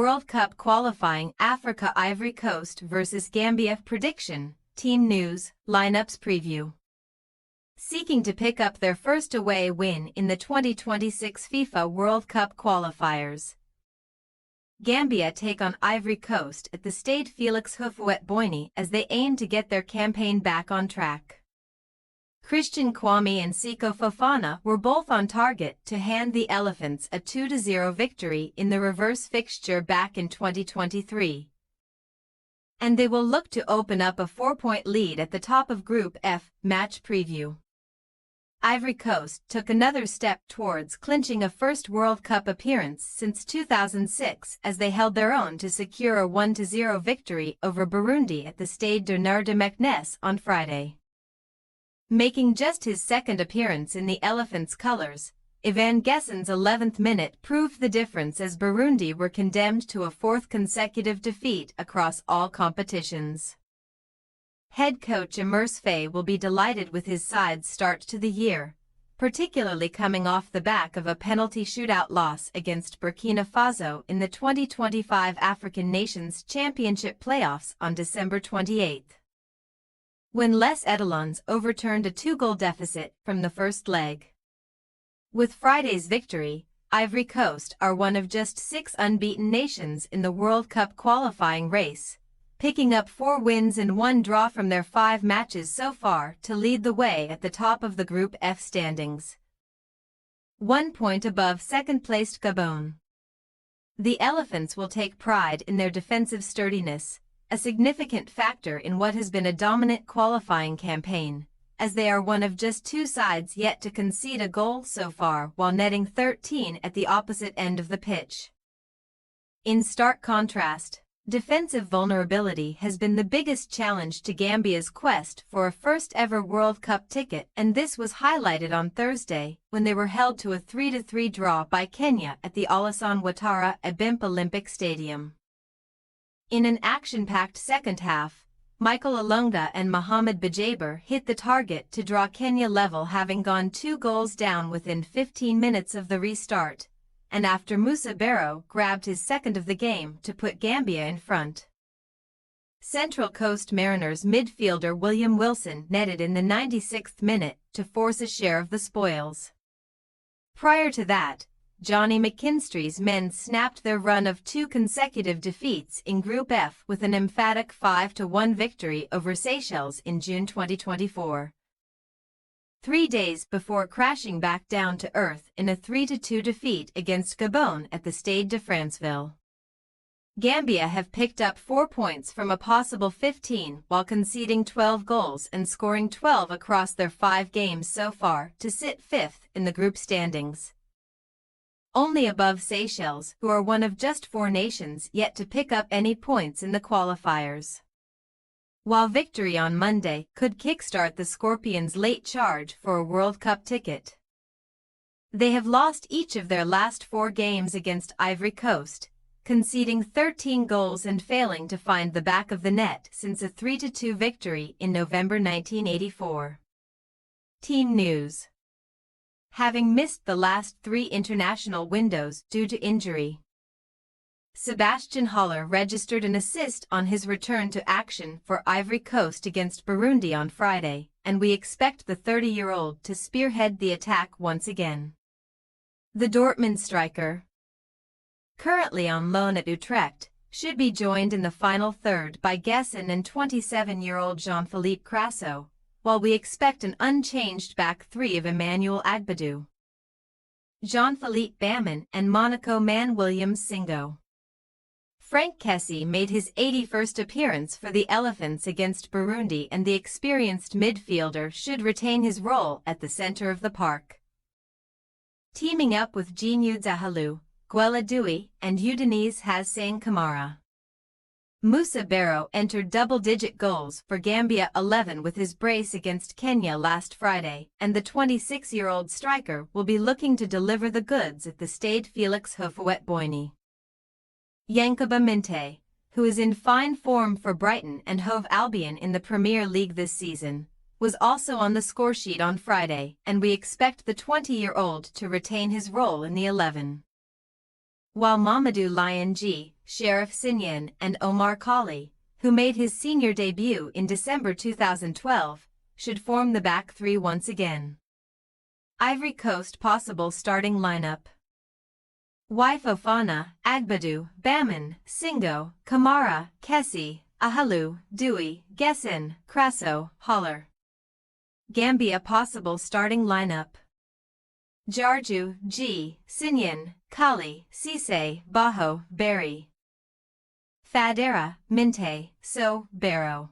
World Cup qualifying Africa Ivory Coast vs Gambia prediction, team news, lineups preview. Seeking to pick up their first away win in the 2026 FIFA World Cup qualifiers, Gambia take on Ivory Coast at the Stade Félix Houphouët-Boigny as they aim to get their campaign back on track. Christian Kwame and Seko Fofana were both on target to hand the Elephants a 2-0 victory in the reverse fixture back in 2023. And they will look to open up a 4-point lead at the top of Group F. Match preview. Ivory Coast took another step towards clinching a first World Cup appearance since 2006 as they held their own to secure a 1-0 victory over Burundi at the Stade Bernard de Meknès on Friday. Making just his second appearance in the Elephants' colours, Ivan Gesson's 11th minute proved the difference as Burundi were condemned to a fourth consecutive defeat across all competitions. Head coach Emerse Faé will be delighted with his side's start to the year, particularly coming off the back of a penalty shootout loss against Burkina Faso in the 2025 African Nations Championship playoffs on December 28. When Les Etalons overturned a 2-goal deficit from the first leg. With Friday's victory, Ivory Coast are one of just 6 unbeaten nations in the World Cup qualifying race, picking up 4 wins and 1 draw from their 5 matches so far to lead the way at the top of the Group F standings. 1 point above second-placed Gabon. The Elephants will take pride in their defensive sturdiness, a significant factor in what has been a dominant qualifying campaign, as they are one of just 2 sides yet to concede a goal so far while netting 13 at the opposite end of the pitch. In stark contrast, defensive vulnerability has been the biggest challenge to Gambia's quest for a first-ever World Cup ticket, and this was highlighted on Thursday when they were held to a 3-3 draw by Kenya at the Alassane Ouattara Abimpe Olympic Stadium. In an action-packed second half, Michael Olunga and Mohamed Bajaber hit the target to draw Kenya level, having gone 2 goals down within 15 minutes of the restart, and after Musa Barrow grabbed his second of the game to put Gambia in front. Central Coast Mariners midfielder William Wilson netted in the 96th minute to force a share of the spoils. Prior to that, Johnny McKinstry's men snapped their run of 2 consecutive defeats in Group F with an emphatic 5-1 victory over Seychelles in June 2024. 3 days before crashing back down to earth in a 3-2 defeat against Gabon at the Stade de Franceville. Gambia have picked up 4 points from a possible 15 while conceding 12 goals and scoring 12 across their 5 games so far to sit 5th in the group standings. Only above Seychelles, who are one of just 4 nations yet to pick up any points in the qualifiers. While victory on Monday could kickstart the Scorpions' late charge for a World Cup ticket, they have lost each of their last 4 games against Ivory Coast, conceding 13 goals and failing to find the back of the net since a 3-2 victory in November 1984. Team news. Having missed the last 3 international windows due to injury, Sebastian Haller registered an assist on his return to action for Ivory Coast against Burundi on Friday, and we expect the 30-year-old to spearhead the attack once again. The Dortmund striker, currently on loan at Utrecht, should be joined in the final third by Gesson and 27-year-old Jean-Philippe Crasso, while we expect an unchanged back 3 of Emmanuel Agbadou, Jean-Philippe Baman and Monaco man William Singo. Frank Kessie made his 81st appearance for the Elephants against Burundi, and the experienced midfielder should retain his role at the center of the park. Teaming up with Geniou Zahalou, Guela Dewey, and Udinese Hassane Kamara, Musa Barrow entered double-digit goals for Gambia 11 with his brace against Kenya last Friday, and the 26-year-old striker will be looking to deliver the goods at the Stade Félix Houphouët-Boigny. Yankuba Minteh, who is in fine form for Brighton and Hove Albion in the Premier League this season, was also on the scoresheet on Friday, and we expect the 20-year-old to retain his role in the 11. while Mamadou Lion G, Sheriff Sinyan, and Omar Colley, who made his senior debut in December 2012, should form the back three once again. Ivory Coast possible starting lineup: Fofana, Agbadu, Baman, Singo, Kamara, Kessie, Ahalu, Dewey, Gesson, Crasso, Holler. Gambia possible starting lineup: Jarju, G, Sinyan, Kali, Cisse, Baho, Berry. Fadera, Minte, So, Barrow.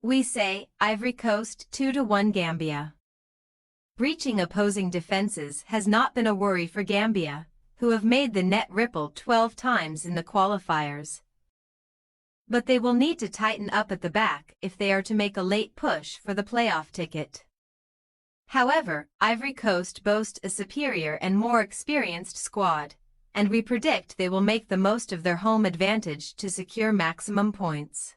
We say, Ivory Coast 2-1 Gambia. Breaching opposing defenses has not been a worry for Gambia, who have made the net ripple 12 times in the qualifiers. But they will need to tighten up at the back if they are to make a late push for the playoff ticket. However, Ivory Coast boast a superior and more experienced squad, and we predict they will make the most of their home advantage to secure maximum points.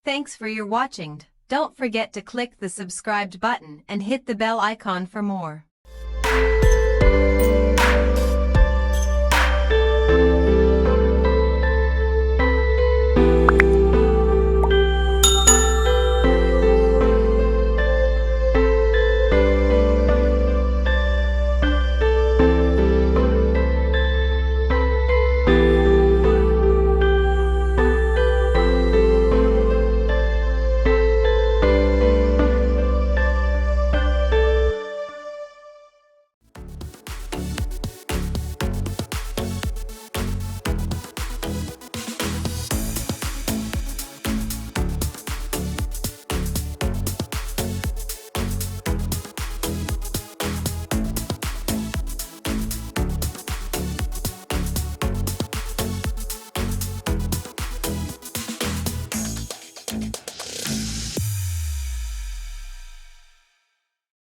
Thanks for your watching. Don't forget to click the subscribed button and hit the bell icon for more.